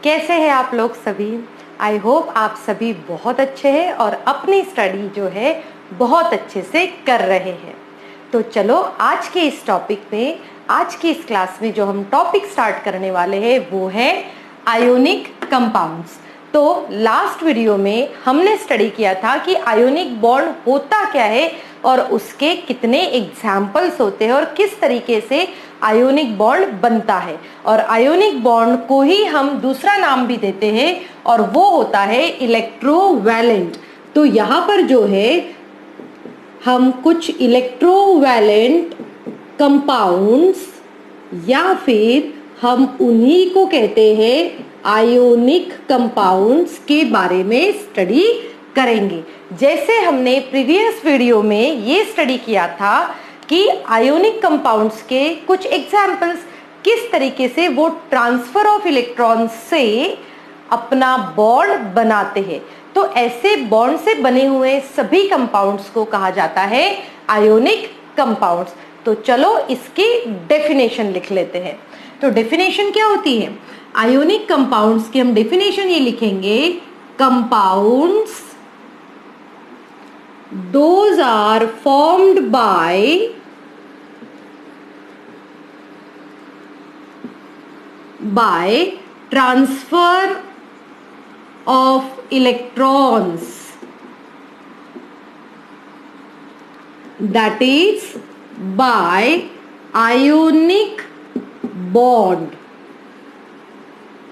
कैसे हैं आप लोग सभी। आई होप आप सभी बहुत अच्छे हैं और अपनी स्टडी जो है बहुत अच्छे से कर रहे हैं। तो चलो आज के इस टॉपिक में, आज की इस क्लास में जो हम टॉपिक स्टार्ट करने वाले हैं वो है आयोनिक कंपाउंड्स। तो लास्ट वीडियो में हमने स्टडी किया था कि आयोनिक बॉन्ड होता क्या है और उसके कितने एग्जाम्पल्स होते हैं और किस तरीके से आयोनिक बॉन्ड बनता है। और आयोनिक बॉन्ड को ही हम दूसरा नाम भी देते हैं और वो होता है इलेक्ट्रोवैलेंट। तो यहाँ पर जो है हम कुछ इलेक्ट्रोवैलेंट कंपाउंड्स या फिर हम उन्हीं को कहते हैं आयोनिक कंपाउंड्स के बारे में स्टडी करेंगे। जैसे हमने प्रीवियस वीडियो में ये स्टडी किया था कि आयोनिक कंपाउंड्स के कुछ एग्जाम्पल्स, किस तरीके से वो ट्रांसफर ऑफ इलेक्ट्रॉन्स से अपना बॉन्ड बनाते हैं। तो ऐसे बॉन्ड से बने हुए सभी कंपाउंड्स को कहा जाता है आयोनिक कंपाउंड्स। तो चलो इसकी डेफिनेशन लिख लेते हैं। तो डेफिनेशन क्या होती है आयोनिक कंपाउंड्स की? हम डेफिनेशन ये लिखेंगे, compounds those are formed by transfer of electrons, that is by ionic bond,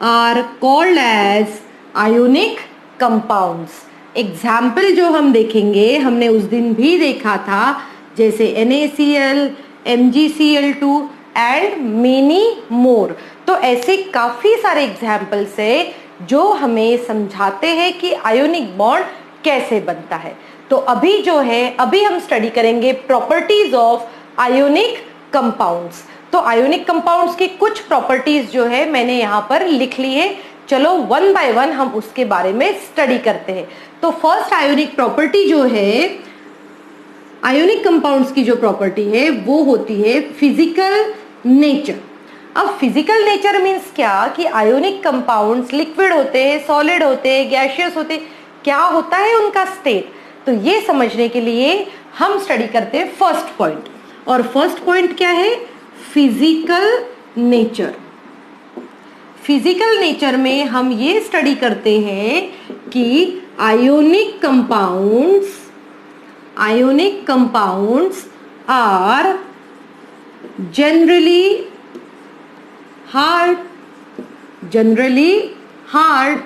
are called as ionic compounds। Example जो हम देखेंगे, हमने उस दिन भी देखा था, जैसे NaCl, MgCl2 and many more. तो ऐसे काफी सारे एग्जाम्पल्स है जो हमें समझाते हैं कि आयोनिक बॉन्ड कैसे बनता है। तो अभी जो है, अभी हम स्टडी करेंगे प्रॉपर्टीज ऑफ आयोनिक कंपाउंड्स। तो आयोनिक कंपाउंड्स की कुछ प्रॉपर्टीज जो है मैंने यहाँ पर लिख ली है। चलो वन बाय वन हम उसके बारे में स्टडी करते हैं। तो फर्स्ट आयोनिक प्रॉपर्टी जो है, आयोनिक कंपाउंड्स की जो प्रॉपर्टी है वो होती है फिजिकल नेचर। अब फिजिकल नेचर मीन्स क्या कि आयोनिक कंपाउंड्स लिक्विड होते हैं, सॉलिड होते हैं, गैसियस होते हैं, क्या होता है उनका स्टेट। तो ये समझने के लिए हम स्टडी करते हैं फर्स्ट पॉइंट। और फर्स्ट पॉइंट क्या है? Physical nature. फिजिकल नेचर में हम ये स्टडी करते हैं कि ionic compounds are generally hard.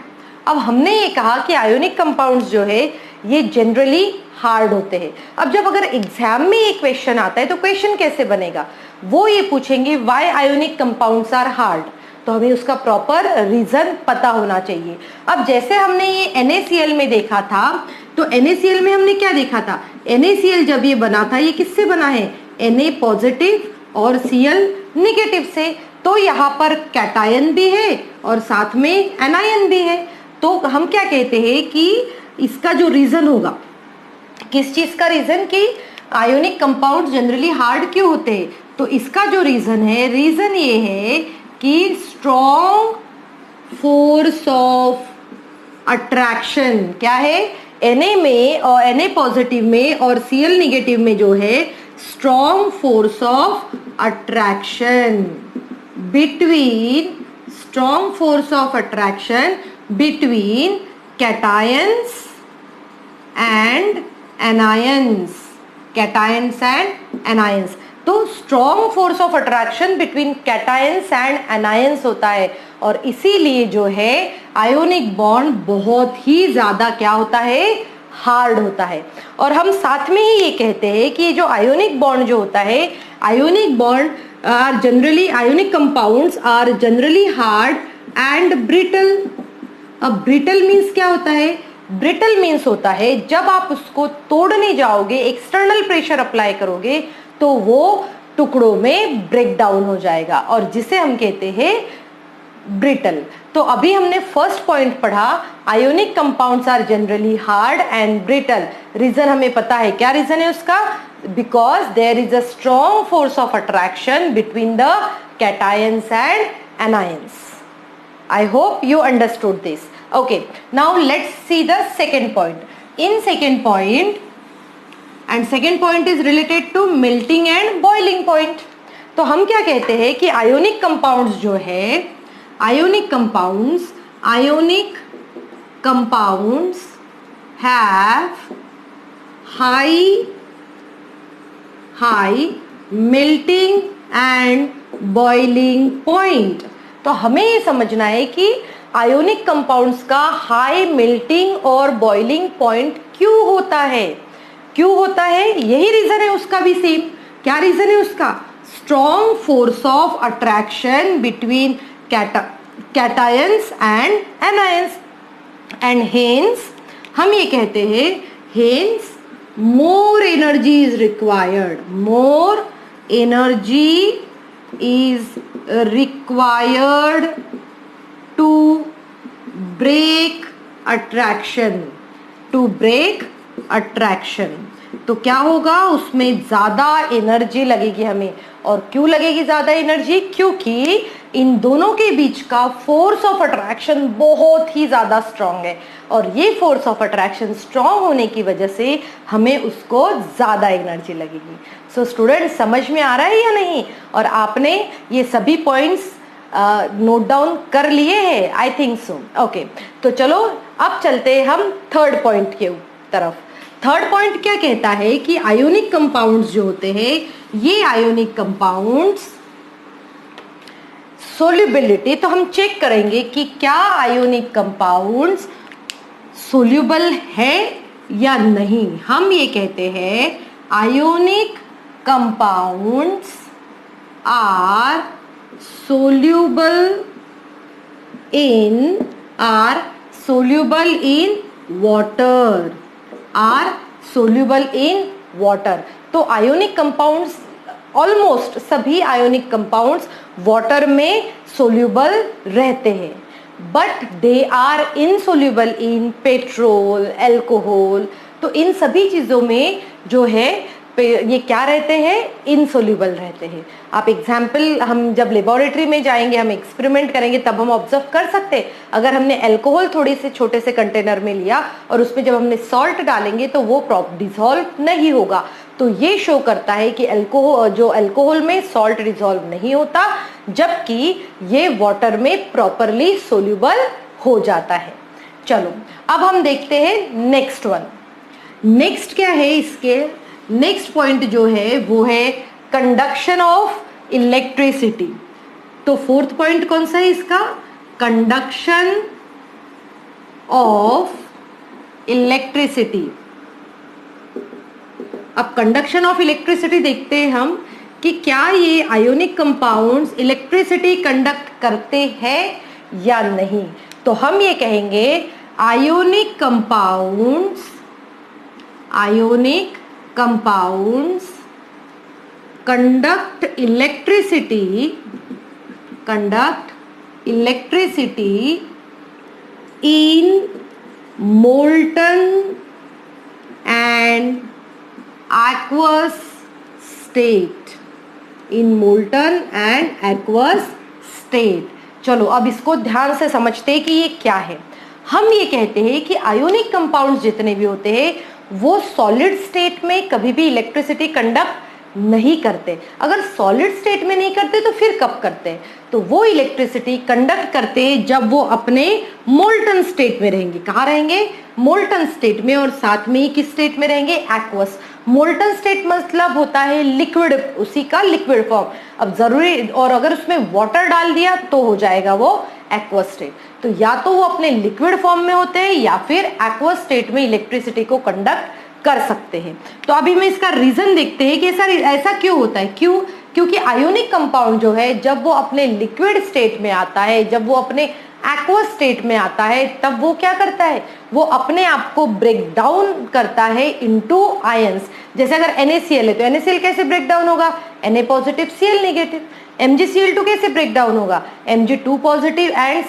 अब हमने ये कहा कि आयोनिक कंपाउंड्स जो है ये जनरली हार्ड होते हैं। अब जब अगर एग्जाम में ये क्वेश्चन आता है तो क्वेश्चन कैसे बनेगा, वो ये पूछेंगे why ionic compounds are hard. तो हमें उसका प्रॉपर रीजन पता होना चाहिए। अब जैसे हमने ये NaCl में देखा था, तो NaCl में हमने क्या देखा था? NaCl जब ये बना था, ये किससे बना है? Na पॉजिटिव और Cl निगेटिव से। तो यहाँ पर कैटायन भी है और साथ में एनायन भी है। तो हम क्या कहते हैं कि इसका जो रीजन होगा, किस चीज का रीजन कि आयोनिक कंपाउंड जनरली हार्ड क्यों होते हैं, तो इसका जो रीजन है, रीजन ये है कि स्ट्रॉन्ग फोर्स ऑफ अट्रैक्शन। क्या है? Na में और Na पॉजिटिव में और Cl निगेटिव में जो है strong force of attraction between cations and anions. तो strong force of attraction between cations and anions होता है और इसीलिए जो है आयोनिक बॉन्ड बहुत ही ज्यादा क्या होता है? हार्ड होता है। और हम साथ में ही ये कहते हैं कि जो आयोनिक बॉन्ड जो होता है, ionic compounds are generally hard and brittle. अब ब्रिटल मीन्स क्या होता है? ब्रिटल मीन्स होता है जब आप उसको तोड़ने जाओगे, एक्सटर्नल प्रेशर अप्लाई करोगे तो वो टुकड़ों में ब्रेक डाउन हो जाएगा और जिसे हम कहते हैं ब्रिटल। तो अभी हमने फर्स्ट पॉइंट पढ़ा, ionic compounds are generally hard and brittle. Reason हमें पता है, क्या रीजन है उसका? Because there is a strong force of attraction between the cations and anions. I hope you understood this. Okay, now let's see the second point. In second point, and second point is related to melting and boiling point. तो हम क्या कहते हैं कि ionic compounds जो है, ionic compounds have high melting and boiling point. तो हमें ये समझना है कि आयोनिक कंपाउंड्स का हाई मेल्टिंग और बॉइलिंग पॉइंट क्यों होता है, यही रीजन है उसका भी सेम. क्या रीजन है उसका? Strong force of attraction between cations and anions, and hence हम ये कहते हैं hence more energy is required to break attraction. तो क्या होगा, उसमें ज्यादा एनर्जी लगेगी हमें. और क्यों लगेगी ज्यादा एनर्जी? क्योंकि इन दोनों के बीच का फोर्स ऑफ अट्रैक्शन बहुत ही ज्यादा स्ट्रांग है, और ये फोर्स ऑफ अट्रैक्शन स्ट्रांग होने की वजह से हमें उसको ज्यादा एनर्जी लगेगी. सो स्टूडेंट, समझ में आ रहा है या नहीं? और आपने ये सभी पॉइंट्स नोट डाउन कर लिए हैं? I think so. ओके, तो चलो अब चलते हैं हम थर्ड पॉइंट के तरफ. थर्ड पॉइंट क्या कहता है कि आयोनिक कंपाउंड्स जो होते हैं, ये आयोनिक कंपाउंड्स सोल्यूबिलिटी, तो हम चेक करेंगे कि क्या आयोनिक कंपाउंड्स सोल्यूबल है या नहीं. हम ये कहते हैं ionic compounds are soluble in water. तो आयोनिक कंपाउंड्स, ऑलमोस्ट सभी आयोनिक कंपाउंड्स वाटर में सोल्यूबल रहते हैं, but they are insoluble in petrol, alcohol. तो इन सभी चीजों में जो है ये क्या रहते हैं, इनसोल्यूबल रहते हैं. आप एग्जाम्पल, हम जब लेबोरेटरी में जाएंगे, हम एक्सपेरिमेंट करेंगे, तब हम ऑब्जर्व कर सकते हैं. अगर हमने अल्कोहल थोड़ी से छोटे से कंटेनर में लिया और उसमें जब हमने सॉल्ट डालेंगे तो वो डिसॉल्व नहीं होगा. तो ये शो करता है कि अल्कोहल में सॉल्ट डिसॉल्व नहीं होता, जबकि ये वाटर में प्रॉपरली सोल्यूबल हो जाता है. चलो अब हम देखते हैं नेक्स्ट वन. नेक्स्ट क्या है, इसके नेक्स्ट पॉइंट जो है वो है कंडक्शन ऑफ इलेक्ट्रिसिटी. तो फोर्थ पॉइंट कौन सा है इसका? Conduction of electricity. अब कंडक्शन ऑफ इलेक्ट्रिसिटी देखते हैं हम कि क्या ये आयोनिक कंपाउंड्स इलेक्ट्रिसिटी कंडक्ट करते हैं या नहीं. तो हम ये कहेंगे ionic compounds conduct electricity in molten and aqueous state. चलो अब इसको ध्यान से समझते हैं कि ये क्या है. हम ये कहते हैं कि आयोनिक कंपाउंड्स जितने भी होते हैं वो सॉलिड स्टेट में कभी भी इलेक्ट्रिसिटी कंडक्ट नहीं करते. अगर सॉलिड स्टेट में नहीं करते तो फिर कब करते हैं? तो वो इलेक्ट्रिसिटी कंडक्ट करते हैं जब वो अपने मोल्टन स्टेट में रहेंगे. कहाँ रहेंगे? मोल्टन स्टेट में. और साथ में ही किस स्टेट में रहेंगे? एक्वस. मोल्टन स्टेट मतलब होता है लिक्विड, उसी का लिक्विड फॉर्म. अब जरूरी, और अगर उसमें वाटर डाल दिया तो हो जाएगा वो एक्वस स्टेट. तो या तो वो अपने लिक्विड फॉर्म में होते हैं या फिर एक्वस स्टेट में इलेक्ट्रिसिटी को कंडक्ट कर सकते हैं. तो अभी मैं इसका रीजन देखते हैं कि ऐसा क्यों होता है. क्योंकि आयोनिक कंपाउंड जो है जब वो अपने लिक्विड स्टेट में आता है, जब वो अपने एक्वस स्टेट में आता है, तब वो क्या करता है? वो अपने आप को ब्रेक डाउन करता है इनटू आयंस. जैसे अगर NaCl है तो NaCl कैसे ब्रेक डाउन होगा? Na positive Cl negative. MgCl2 कैसे ब्रेक डाउन होगा? Mg2 positive and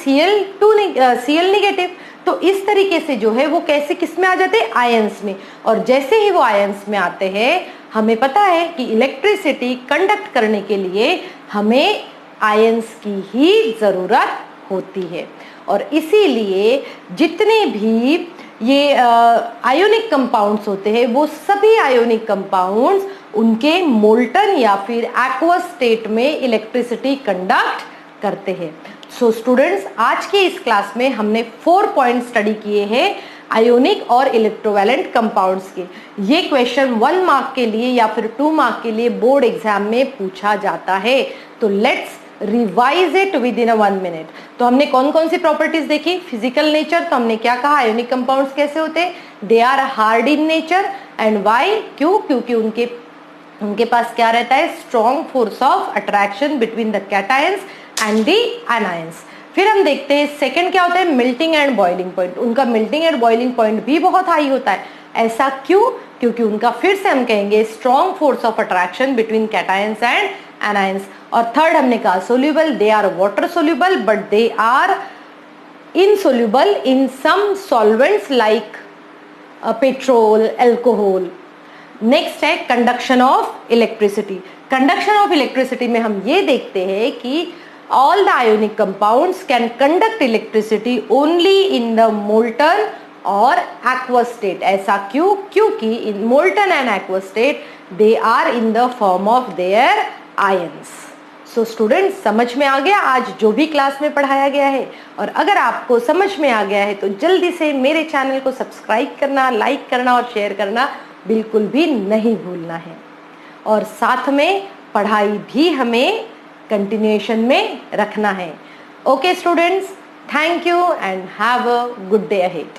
Cl negative. तो इस तरीके से जो है वो कैसे किस में आ जाते हैं? आयंस में. और जैसे ही वो आयंस में आते हैं, हमें पता है कि इलेक्ट्रिसिटी कंडक्ट करने के लिए हमें आयंस की ही जरूरत होती है। और इसीलिए जितने भी ये आयोनिक कंपाउंड्स होते हैं वो सभी आयोनिक कंपाउंड्स उनके मोल्टन या फिर एक्वस स्टेट में इलेक्ट्रिसिटी कंडक्ट करते हैं। सो स्टूडेंट्स, आज के इस क्लास में हमने 4 पॉइंट स्टडी किए हैं आयोनिक और इलेक्ट्रोवैलेंट कंपाउंड्स के। ये क्वेश्चन 1 मार्क के लिए या फिर 2 मार्क के लिए बोर्ड एग्जाम में पूछा जाता है। तो let's revise it within 1 minute. तो हमने कौन कौन सी प्रॉपर्टीज देखी? फिजिकल नेचर, तो हमने क्या कहा, आयोनिक कंपाउंड्स कैसे होते हैं? They are hard in nature. And why? क्यों? क्योंकि उनके पास क्या रहता है? Strong force of attraction between the cations and the anions. फिर हम देखते हैं सेकंड क्या होता है, मेल्टिंग एंड बॉइलिंग पॉइंट। उनका मेल्टिंग एंड बॉइलिंग पॉइंट भी बहुत हाई होता है। ऐसा क्यों? क्योंकि उनका फिर से हम कहेंगे strong force of attraction between cations and anions. और थर्ड हमने कहा soluble, they are water soluble but they are insoluble in some solvents like petrol, alcohol. Next है conduction of electricity. Conduction of electricity में हम ये देखते हैं कि all the ionic compounds can conduct electricity only in the molten or aqueous state। ऐसा क्यों? क्योंकि in molten and aqueous state they are in the form of their ions। So students, समझ में आ गया आज जो भी क्लास में पढ़ाया गया है? और अगर आपको समझ में आ गया है तो जल्दी से मेरे चैनल को सब्सक्राइब करना, लाइक करना और शेयर करना बिल्कुल भी नहीं भूलना है। और साथ में पढ़ाई भी हमें कंटिन्यूएशन में रखना है। Okay students, thank you and have a good day ahead.